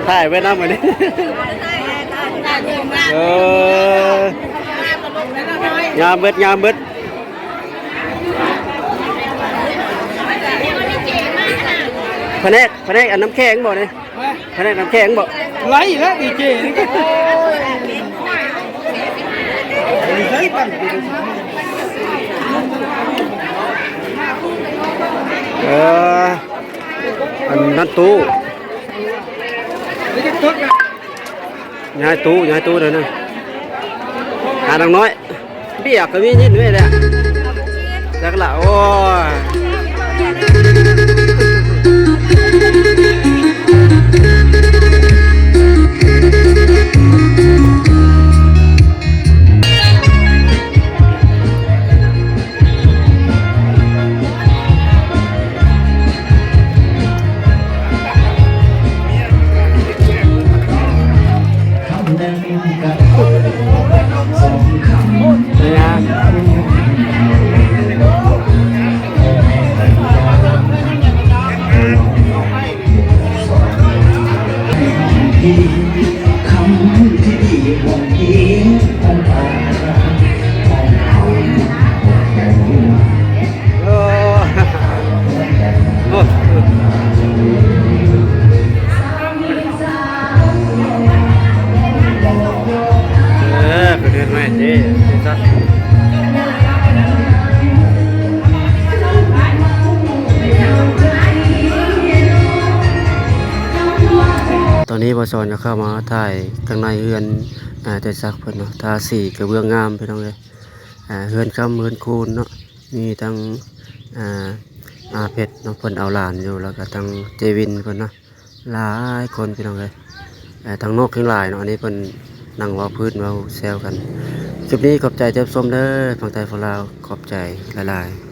ถ่ายไว้น้ำเหมือนนี้ยามเบิดแผนกอันน้ำแข็งบ่เนี่ยแผนกน้ำแข็งบ่ไรแล้วดีเจนี่ก็ใช้ตั้งอันนั้นตู้ย้ายตู้เดี๋ยวนึงดังน้อยเบียกก็มีนิดหน่อยแหละจักละโอ้ตอนนี้บอสอนจะเข้ามาถ่ายข้างในเฮือนแต่ซักเพิ่นเนาะทาสีกระเบื้องงามไปตรงเลยเฮือนค่ำเฮือนคูนเนาะมีทั้งเพชรเนาะเพิ่นเอาหลานอยู่แล้วก็ทั้งเจวินเพิ่นเนาะหลายคนไปตรงเลยทั้งนกทั้งหลายเนาะอันนี้เพิ่นนั่งเว้าพื้นเว้าแซวกันคลิปนี้ขอบใจเจ้าส้มเด้อฝั่งไทยฝั่งลาวขอบใจหลายๆ